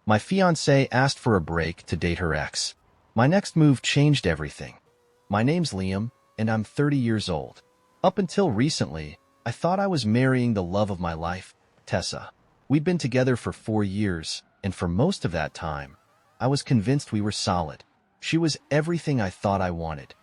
My fiancée asked for a break to date her ex. My next move changed everything. My name's Liam, and I'm 30 years old. Up until recently, I thought I was marrying the love of my life, Tessa. We'd been together for 4 years, and for most of that time, I was convinced we were solid. She was everything I thought I wanted.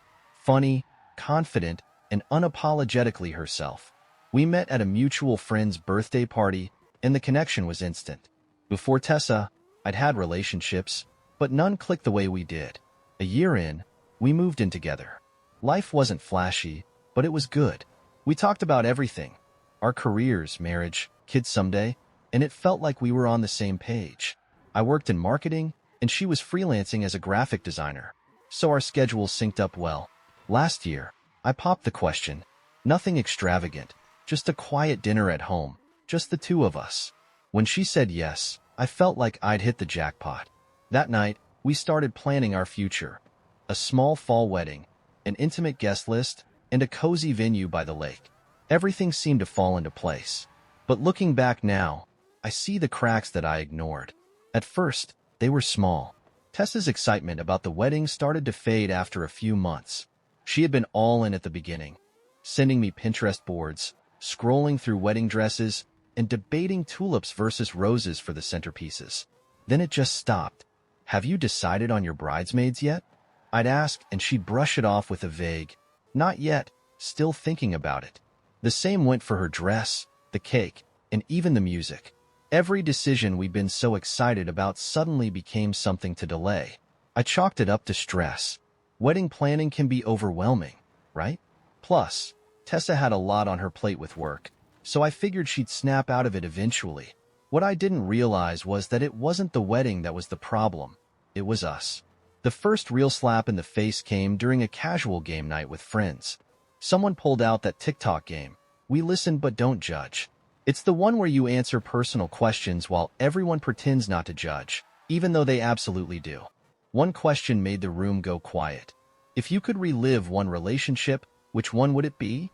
Funny, confident, and unapologetically herself. We met at a mutual friend's birthday party, and the connection was instant. Before Tessa, I'd had relationships, but none clicked the way we did. A year in, we moved in together. Life wasn't flashy, but it was good. We talked about everything. Our careers, marriage, kids someday, and it felt like we were on the same page. I worked in marketing, and she was freelancing as a graphic designer, so our schedules synced up well. Last year, I popped the question. Nothing extravagant, just a quiet dinner at home, just the two of us. When she said yes, I felt like I'd hit the jackpot. That night, we started planning our future. A small fall wedding, an intimate guest list, and a cozy venue by the lake. Everything seemed to fall into place. But looking back now, I see the cracks that I ignored. At first, they were small. Tessa's excitement about the wedding started to fade after a few months. She had been all in at the beginning, sending me Pinterest boards, scrolling through wedding dresses, and debating tulips versus roses for the centerpieces. Then it just stopped. "Have you decided on your bridesmaids yet?" I'd ask, and she'd brush it off with a vague, "Not yet, still thinking about it." The same went for her dress, the cake, and even the music. Every decision we'd been so excited about suddenly became something to delay. I chalked it up to stress. Wedding planning can be overwhelming, right? Plus, Tessa had a lot on her plate with work, so I figured she'd snap out of it eventually. What I didn't realize was that it wasn't the wedding that was the problem. It was us. The first real slap in the face came during a casual game night with friends. Someone pulled out that TikTok game, We Listen But Don't Judge. It's the one where you answer personal questions while everyone pretends not to judge, even though they absolutely do. One question made the room go quiet. If you could relive one relationship, which one would it be?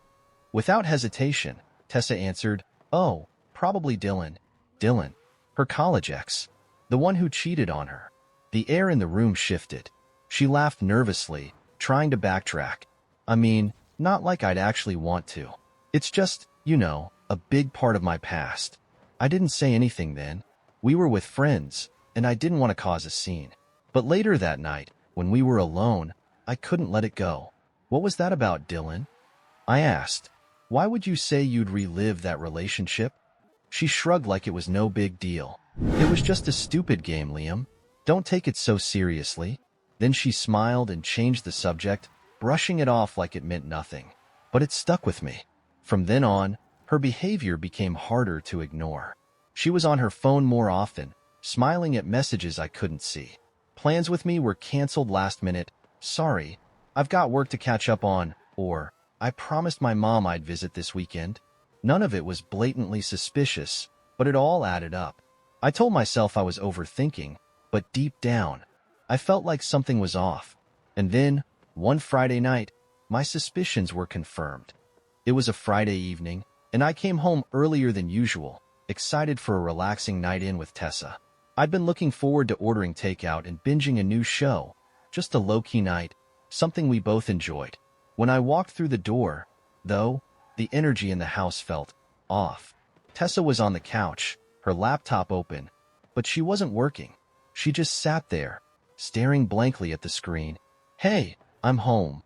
Without hesitation, Tessa answered, "Oh, probably Dylan." Dylan, her college ex. The one who cheated on her. The air in the room shifted. She laughed nervously, trying to backtrack. "I mean, not like I'd actually want to. It's just, a big part of my past." I didn't say anything then. We were with friends, and I didn't want to cause a scene. But later that night, when we were alone, I couldn't let it go. "What was that about, Dylan?" I asked. "Why would you say you'd relive that relationship?" She shrugged like it was no big deal. "It was just a stupid game, Liam. Don't take it so seriously." Then she smiled and changed the subject, brushing it off like it meant nothing. But it stuck with me. From then on, her behavior became harder to ignore. She was on her phone more often, smiling at messages I couldn't see. Plans with me were canceled last minute. "Sorry, I've got work to catch up on," or "I promised my mom I'd visit this weekend." None of it was blatantly suspicious, but it all added up. I told myself I was overthinking, but deep down, I felt like something was off. And then, one Friday night, my suspicions were confirmed. It was a Friday evening, and I came home earlier than usual, excited for a relaxing night in with Tessa. I'd been looking forward to ordering takeout and binging a new show, just a low-key night, something we both enjoyed. When I walked through the door, though, the energy in the house felt off. Tessa was on the couch, her laptop open, but she wasn't working. She just sat there, staring blankly at the screen. "Hey, I'm home,"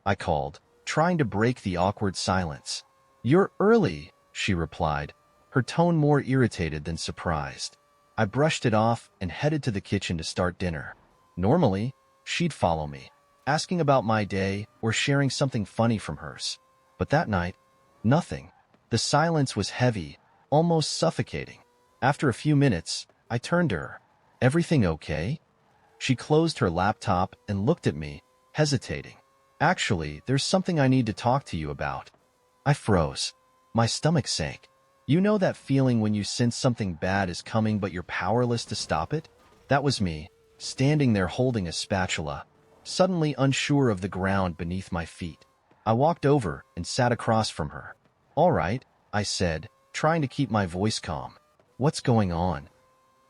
I called, trying to break the awkward silence. "You're early," she replied, her tone more irritated than surprised. I brushed it off and headed to the kitchen to start dinner. Normally, she'd follow me, asking about my day or sharing something funny from hers. But that night, nothing. The silence was heavy, almost suffocating. After a few minutes, I turned to her. "Everything okay?" She closed her laptop and looked at me, hesitating. "Actually, there's something I need to talk to you about." I froze. My stomach sank. You know that feeling when you sense something bad is coming but you're powerless to stop it? That was me, standing there holding a spatula, suddenly unsure of the ground beneath my feet. I walked over and sat across from her. "All right," I said, trying to keep my voice calm. "What's going on?"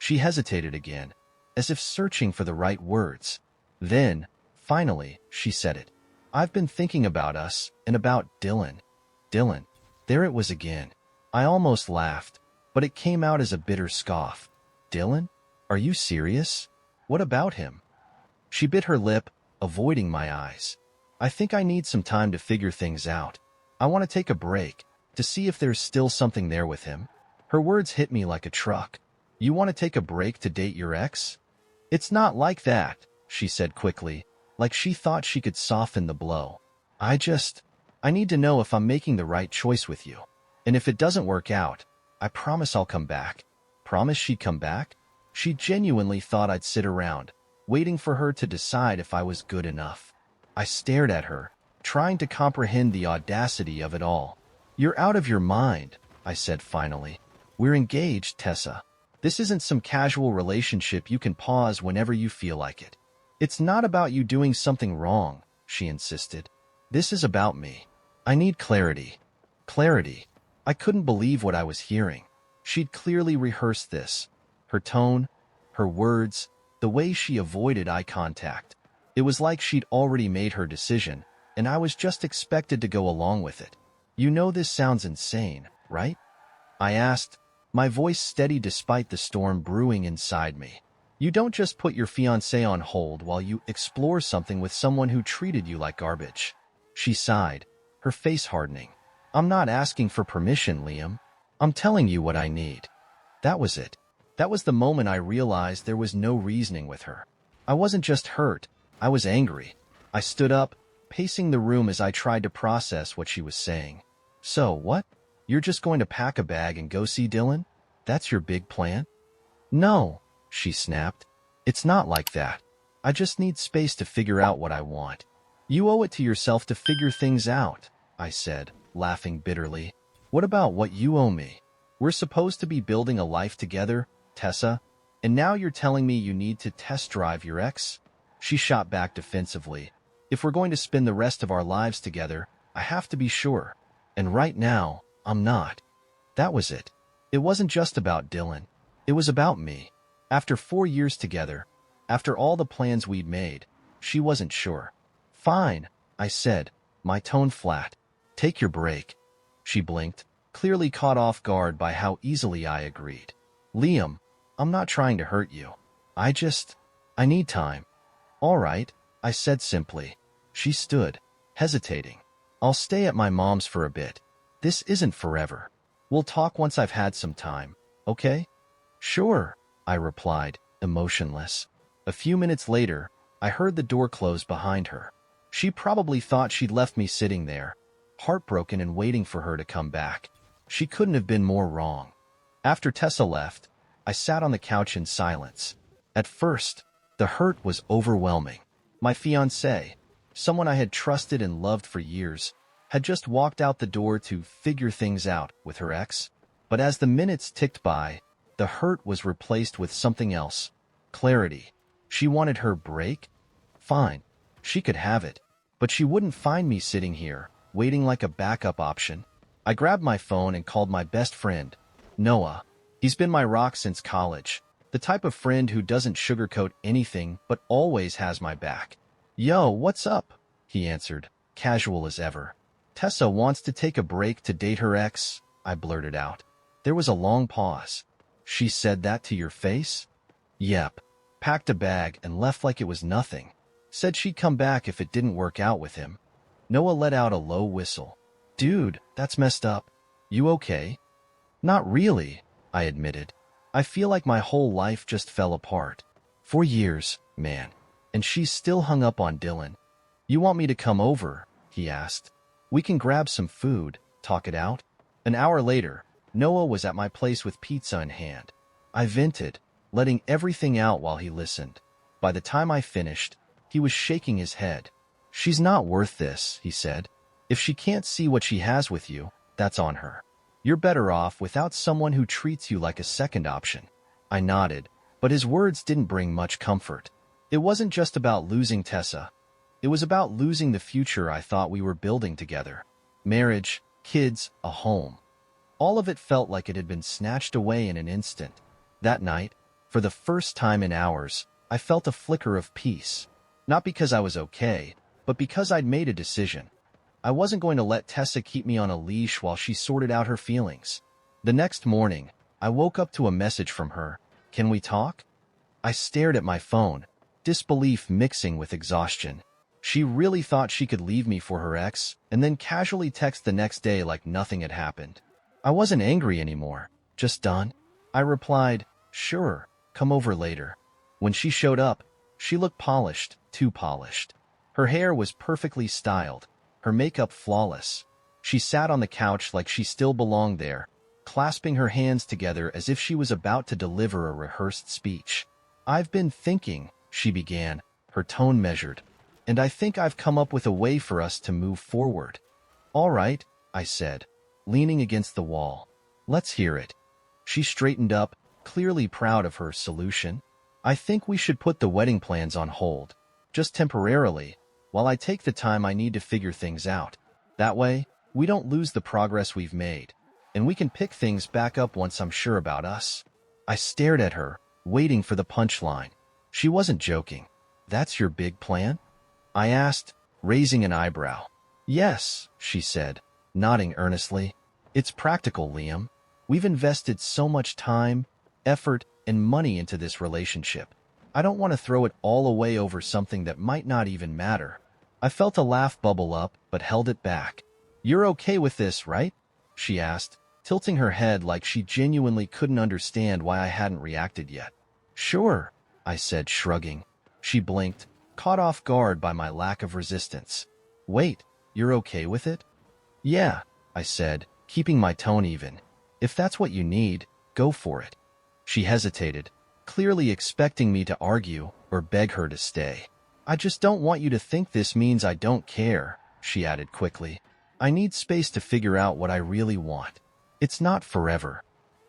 She hesitated again, as if searching for the right words. Then, finally, she said it. I've been thinking about us and about Dylan. Dylan. There it was again. I almost laughed, but it came out as a bitter scoff. Dylan? Are you serious? What about him? She bit her lip, avoiding my eyes. I think I need some time to figure things out. I want to take a break, to see if there's still something there with him. Her words hit me like a truck. You want to take a break to date your ex? It's not like that, she said quickly, like she thought she could soften the blow. I need to know if I'm making the right choice with you. And if it doesn't work out, I promise I'll come back. Promise she'd come back? She genuinely thought I'd sit around, waiting for her to decide if I was good enough. I stared at her, trying to comprehend the audacity of it all. You're out of your mind, I said finally. We're engaged, Tessa. This isn't some casual relationship you can pause whenever you feel like it. It's not about you doing something wrong, she insisted. This is about me. I need clarity. Clarity. I couldn't believe what I was hearing. She'd clearly rehearsed this. Her tone, her words, the way she avoided eye contact. It was like she'd already made her decision, and I was just expected to go along with it. You know this sounds insane, right? I asked, my voice steady despite the storm brewing inside me. You don't just put your fiancé on hold while you explore something with someone who treated you like garbage. She sighed, her face hardening. I'm not asking for permission, Liam. I'm telling you what I need. That was it. That was the moment I realized there was no reasoning with her. I wasn't just hurt, I was angry. I stood up, pacing the room as I tried to process what she was saying. So, what? You're just going to pack a bag and go see Dylan? That's your big plan? No, she snapped. It's not like that. I just need space to figure out what I want. You owe it to yourself to figure things out, I said, laughing bitterly. What about what you owe me? We're supposed to be building a life together, Tessa, and now you're telling me you need to test drive your ex? She shot back defensively. If we're going to spend the rest of our lives together, I have to be sure. And right now, I'm not. That was it. It wasn't just about Dylan. It was about me. After 4 years together, after all the plans we'd made, she wasn't sure. Fine, I said, my tone flat. Take your break. She blinked, clearly caught off guard by how easily I agreed. Liam, I'm not trying to hurt you. I need time. All right, I said simply. She stood, hesitating. I'll stay at my mom's for a bit. This isn't forever. We'll talk once I've had some time, okay? Sure, I replied, emotionless. A few minutes later, I heard the door close behind her. She probably thought she'd left me sitting there, heartbroken and waiting for her to come back. She couldn't have been more wrong. After Tessa left, I sat on the couch in silence. At first, the hurt was overwhelming. My fiancé, someone I had trusted and loved for years, had just walked out the door to figure things out with her ex. But as the minutes ticked by, the hurt was replaced with something else. Clarity. She wanted her break? Fine. She could have it. But she wouldn't find me sitting here, waiting like a backup option. I grabbed my phone and called my best friend, Noah. He's been my rock since college. The type of friend who doesn't sugarcoat anything but always has my back. Yo, what's up? He answered, casual as ever. Tessa wants to take a break to date her ex, I blurted out. There was a long pause. She said that to your face? Yep. Packed a bag and left like it was nothing. Said she'd come back if it didn't work out with him. Noah let out a low whistle. Dude, that's messed up. You okay? Not really, I admitted. I feel like my whole life just fell apart. 4 years, man. And she's still hung up on Dylan. You want me to come over? He asked. We can grab some food, talk it out. An hour later, Noah was at my place with pizza in hand. I vented, letting everything out while he listened. By the time I finished, he was shaking his head. She's not worth this, he said. If she can't see what she has with you, that's on her. You're better off without someone who treats you like a second option. I nodded, but his words didn't bring much comfort. It wasn't just about losing Tessa. It was about losing the future I thought we were building together. Marriage, kids, a home. All of it felt like it had been snatched away in an instant. That night, For the first time in hours, I felt a flicker of peace. Not because I was okay, but because I'd made a decision. I wasn't going to let Tessa keep me on a leash while she sorted out her feelings. The next morning, I woke up to a message from her. "Can we talk?" I stared at my phone, disbelief mixing with exhaustion. She really thought she could leave me for her ex, and then casually text the next day like nothing had happened. I wasn't angry anymore, just done. I replied, "Sure, come over later." When she showed up, she looked polished, too polished. Her hair was perfectly styled, her makeup flawless. She sat on the couch like she still belonged there, clasping her hands together as if she was about to deliver a rehearsed speech. "I've been thinking," she began, her tone measured, "and I think I've come up with a way for us to move forward." "All right," I said, leaning against the wall. "Let's hear it." She straightened up, clearly proud of her solution. "I think we should put the wedding plans on hold, just temporarily, while I take the time I need to figure things out. That way, we don't lose the progress we've made, and we can pick things back up once I'm sure about us." I stared at her, waiting for the punchline. She wasn't joking. "That's your big plan?" I asked, raising an eyebrow. "Yes," she said, nodding earnestly. "It's practical, Liam. We've invested so much time, effort, and money into this relationship. I don't want to throw it all away over something that might not even matter." I felt a laugh bubble up, but held it back. "You're okay with this, right?" she asked, tilting her head like she genuinely couldn't understand why I hadn't reacted yet. "Sure," I said, shrugging. She blinked, caught off guard by my lack of resistance. "Wait, you're okay with it?" "Yeah," I said, keeping my tone even. "If that's what you need, go for it." She hesitated, clearly expecting me to argue or beg her to stay. "I just don't want you to think this means I don't care," she added quickly. "I need space to figure out what I really want. It's not forever."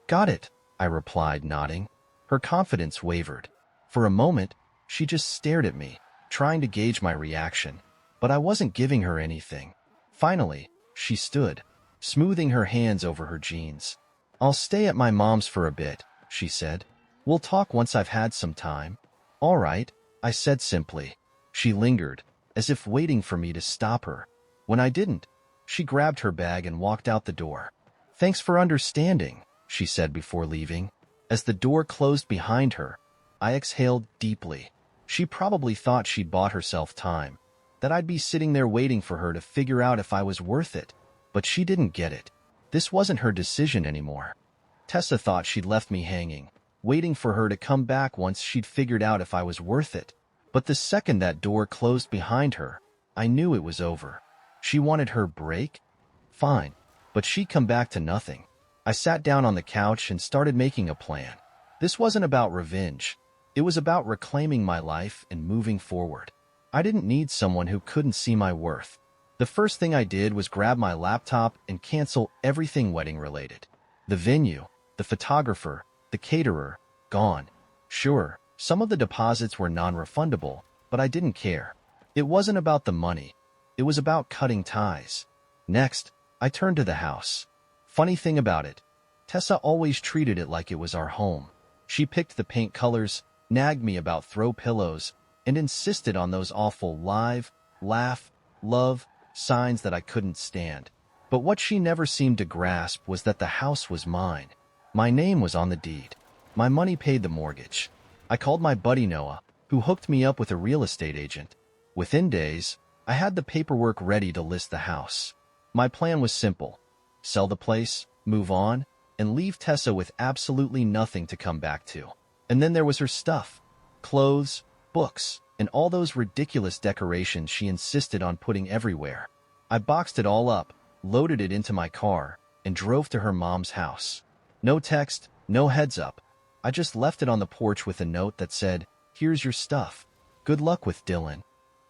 "Got it," I replied, nodding. Her confidence wavered. For a moment, she just stared at me, trying to gauge my reaction, but I wasn't giving her anything. Finally, she stood, smoothing her hands over her jeans. "I'll stay at my mom's for a bit," she said. "We'll talk once I've had some time." "All right," I said simply. She lingered, as if waiting for me to stop her. When I didn't, she grabbed her bag and walked out the door. "Thanks for understanding," she said before leaving. As the door closed behind her, I exhaled deeply. She probably thought she'd bought herself time, that I'd be sitting there waiting for her to figure out if I was worth it. But she didn't get it. This wasn't her decision anymore. Tessa thought she'd left me hanging, waiting for her to come back once she'd figured out if I was worth it. But the second that door closed behind her, I knew it was over. She wanted her break? Fine, but she'd come back to nothing. I sat down on the couch and started making a plan. This wasn't about revenge. It was about reclaiming my life and moving forward. I didn't need someone who couldn't see my worth. The first thing I did was grab my laptop and cancel everything wedding-related. The venue, the photographer, the caterer, gone. Sure, some of the deposits were non-refundable, but I didn't care. It wasn't about the money. It was about cutting ties. Next, I turned to the house. Funny thing about it, Tessa always treated it like it was our home. She picked the paint colors, nagged me about throw pillows, and insisted on those awful live, laugh, love signs that I couldn't stand. But what she never seemed to grasp was that the house was mine. My name was on the deed. My money paid the mortgage. I called my buddy Noah, who hooked me up with a real estate agent. Within days, I had the paperwork ready to list the house. My plan was simple: sell the place, move on, and leave Tessa with absolutely nothing to come back to. And then there was her stuff: clothes, books, and all those ridiculous decorations she insisted on putting everywhere. I boxed it all up, loaded it into my car, and drove to her mom's house. No text, no heads up. I just left it on the porch with a note that said, "Here's your stuff. Good luck with Dylan."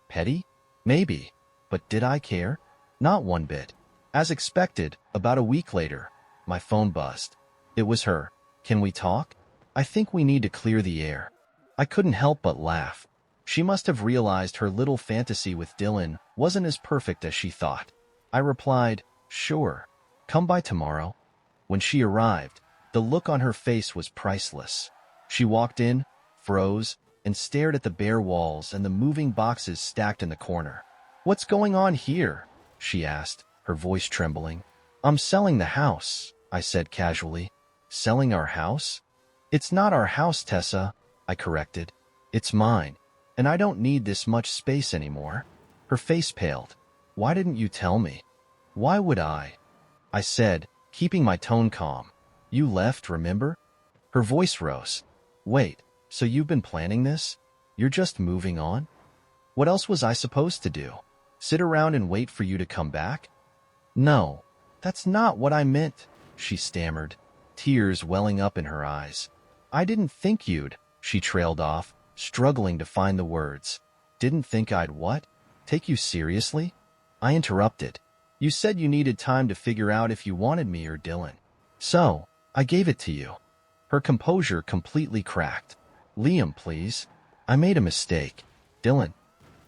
Petty? Maybe. But did I care? Not one bit. As expected, about a week later, my phone buzzed. It was her. "Can we talk? I think we need to clear the air." I couldn't help but laugh. She must have realized her little fantasy with Dylan wasn't as perfect as she thought. I replied, "Sure. Come by tomorrow." When she arrived, the look on her face was priceless. She walked in, froze, and stared at the bare walls and the moving boxes stacked in the corner. "What's going on here?" she asked, her voice trembling. "I'm selling the house," I said casually. "Selling our house?" "It's not our house, Tessa," I corrected. "It's mine, and I don't need this much space anymore." Her face paled. "Why didn't you tell me?" "Why would I?" I said, keeping my tone calm. "You left, remember?" Her voice rose. "Wait, so you've been planning this? You're just moving on?" What else was I supposed to do? Sit around and wait for you to come back? "No, that's not what I meant," she stammered, tears welling up in her eyes. "I didn't think you'd," she trailed off, struggling to find the words. "Didn't think I'd what? Take you seriously?" I interrupted. "You said you needed time to figure out if you wanted me or Dylan. So, I gave it to you." Her composure completely cracked. "Liam, please. I made a mistake. Dylan,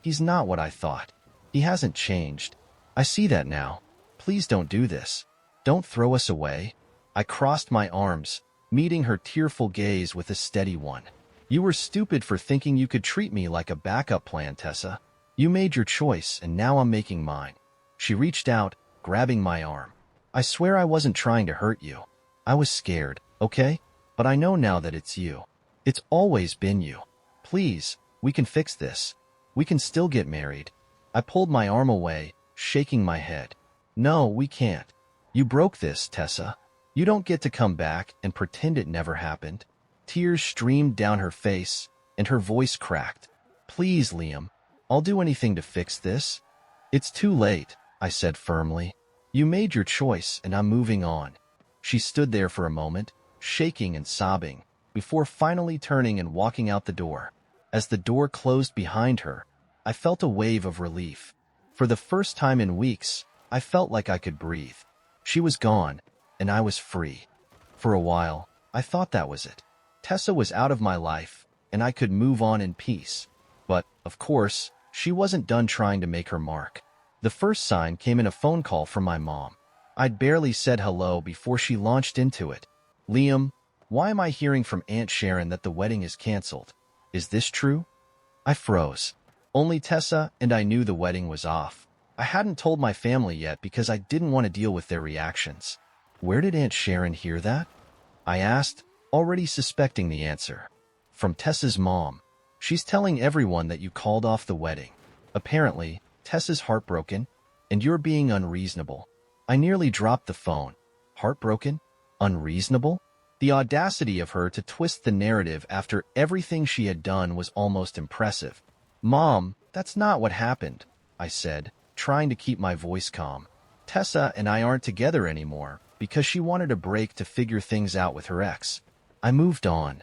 he's not what I thought. He hasn't changed. I see that now. Please don't do this. Don't throw us away." I crossed my arms, meeting her tearful gaze with a steady one. "You were stupid for thinking you could treat me like a backup plan, Tessa. You made your choice, and now I'm making mine." She reached out, grabbing my arm. "I swear I wasn't trying to hurt you. I was scared, okay? But I know now that it's you. It's always been you. Please, we can fix this. We can still get married." I pulled my arm away, shaking my head. "No, we can't. You broke this, Tessa. You don't get to come back and pretend it never happened." Tears streamed down her face, and her voice cracked. "Please, Liam, I'll do anything to fix this." "It's too late," I said firmly. "You made your choice, and I'm moving on." She stood there for a moment, shaking and sobbing, before finally turning and walking out the door. As the door closed behind her, I felt a wave of relief. For the first time in weeks, I felt like I could breathe. She was gone, and I was free. For a while, I thought that was it. Tessa was out of my life, and I could move on in peace. But, of course, she wasn't done trying to make her mark. The first sign came in a phone call from my mom. I'd barely said hello before she launched into it. "Liam, why am I hearing from Aunt Sharon that the wedding is canceled? Is this true?" I froze. Only Tessa and I knew the wedding was off. I hadn't told my family yet because I didn't want to deal with their reactions. "Where did Aunt Sharon hear that?" I asked, already suspecting the answer. "From Tessa's mom. She's telling everyone that you called off the wedding. Apparently, Tessa's heartbroken, and you're being unreasonable." I nearly dropped the phone. Heartbroken? Unreasonable? The audacity of her to twist the narrative after everything she had done was almost impressive. "Mom, that's not what happened," I said, trying to keep my voice calm. "Tessa and I aren't together anymore because she wanted a break to figure things out with her ex. I moved on."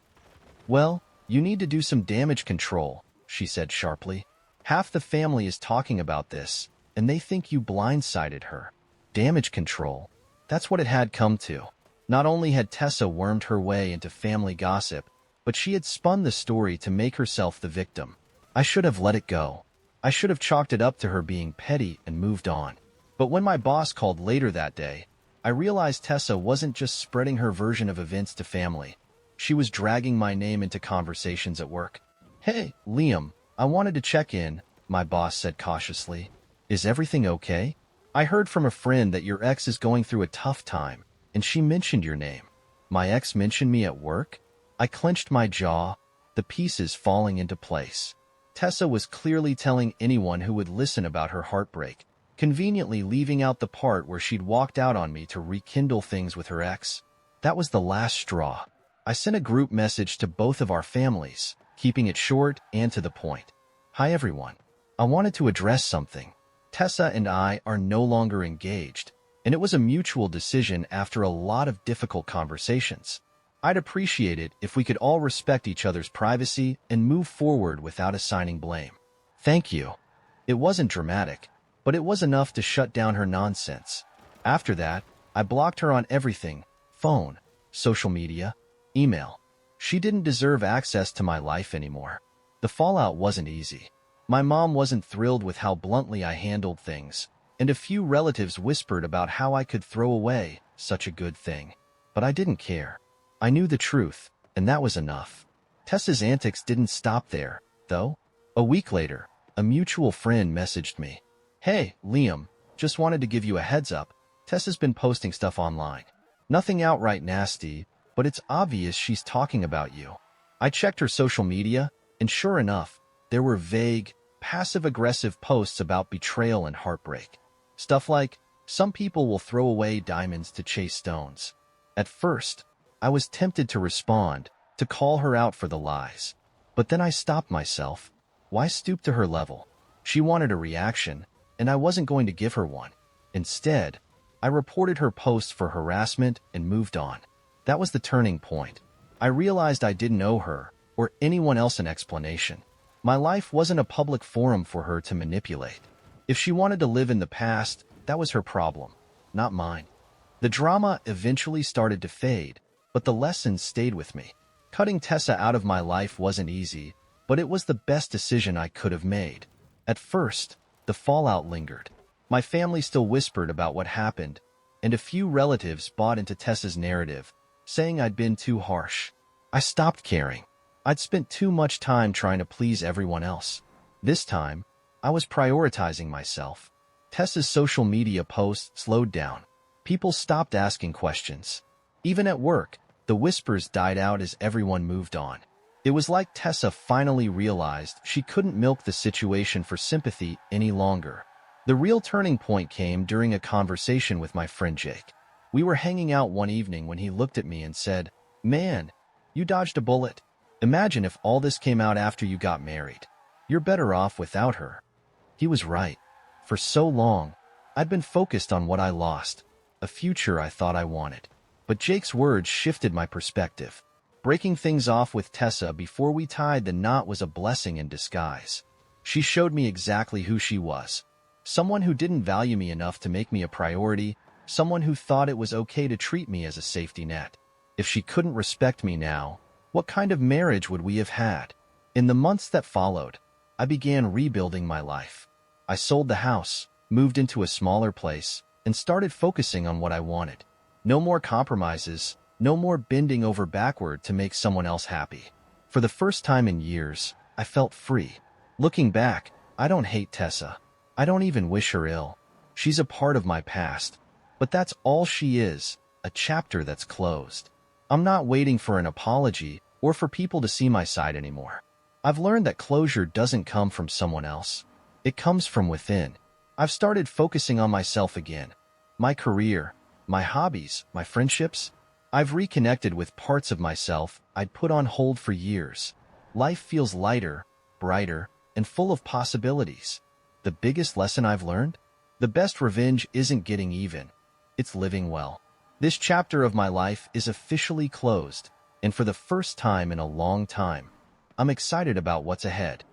"Well, you need to do some damage control," she said sharply. "Half the family is talking about this, and they think you blindsided her." Damage control? That's what it had come to. Not only had Tessa wormed her way into family gossip, but she had spun the story to make herself the victim. I should have let it go. I should have chalked it up to her being petty and moved on. But when my boss called later that day, I realized Tessa wasn't just spreading her version of events to family. She was dragging my name into conversations at work. "Hey, Liam, I wanted to check in," my boss said cautiously. "Is everything okay? I heard from a friend that your ex is going through a tough time, and she mentioned your name." My ex mentioned me at work? I clenched my jaw, the pieces falling into place. Tessa was clearly telling anyone who would listen about her heartbreak, conveniently leaving out the part where she'd walked out on me to rekindle things with her ex. That was the last straw. I sent a group message to both of our families, keeping it short and to the point. "Hi everyone. I wanted to address something. Tessa and I are no longer engaged, and it was a mutual decision after a lot of difficult conversations. I'd appreciate it if we could all respect each other's privacy and move forward without assigning blame. Thank you." It wasn't dramatic, but it was enough to shut down her nonsense. After that, I blocked her on everything: phone, social media, email. She didn't deserve access to my life anymore. The fallout wasn't easy. My mom wasn't thrilled with how bluntly I handled things, and a few relatives whispered about how I could throw away such a good thing. But I didn't care. I knew the truth, and that was enough. Tessa's antics didn't stop there, though. A week later, a mutual friend messaged me. "Hey, Liam, just wanted to give you a heads up. Tessa's been posting stuff online. Nothing outright nasty, but it's obvious she's talking about you." I checked her social media, and sure enough, there were vague, passive-aggressive posts about betrayal and heartbreak. Stuff like, "Some people will throw away diamonds to chase stones." At first, I was tempted to respond, to call her out for the lies. But then I stopped myself. Why stoop to her level? She wanted a reaction, and I wasn't going to give her one. Instead, I reported her posts for harassment and moved on. That was the turning point. I realized I didn't owe her, or anyone else, an explanation. My life wasn't a public forum for her to manipulate. If she wanted to live in the past, that was her problem, not mine. The drama eventually started to fade, but the lessons stayed with me. Cutting Tessa out of my life wasn't easy, but it was the best decision I could have made. At first, the fallout lingered. My family still whispered about what happened, and a few relatives bought into Tessa's narrative, saying I'd been too harsh. I stopped caring. I'd spent too much time trying to please everyone else. This time, I was prioritizing myself. Tessa's social media posts slowed down. People stopped asking questions. Even at work, the whispers died out as everyone moved on. It was like Tessa finally realized she couldn't milk the situation for sympathy any longer. The real turning point came during a conversation with my friend Jake. We were hanging out one evening when he looked at me and said, "Man, you dodged a bullet. Imagine if all this came out after you got married. You're better off without her." He was right. For so long, I'd been focused on what I lost, a future I thought I wanted. But Jake's words shifted my perspective. Breaking things off with Tessa before we tied the knot was a blessing in disguise. She showed me exactly who she was. Someone who didn't value me enough to make me a priority, someone who thought it was okay to treat me as a safety net. If she couldn't respect me now, what kind of marriage would we have had? In the months that followed, I began rebuilding my life. I sold the house, moved into a smaller place, and started focusing on what I wanted. No more compromises, no more bending over backward to make someone else happy. For the first time in years, I felt free. Looking back, I don't hate Tessa. I don't even wish her ill. She's a part of my past. But that's all she is, a chapter that's closed. I'm not waiting for an apology or for people to see my side anymore. I've learned that closure doesn't come from someone else. It comes from within. I've started focusing on myself again. My career, my hobbies, my friendships. I've reconnected with parts of myself I'd put on hold for years. Life feels lighter, brighter, and full of possibilities. The biggest lesson I've learned? The best revenge isn't getting even. It's living well. This chapter of my life is officially closed, and for the first time in a long time, I'm excited about what's ahead.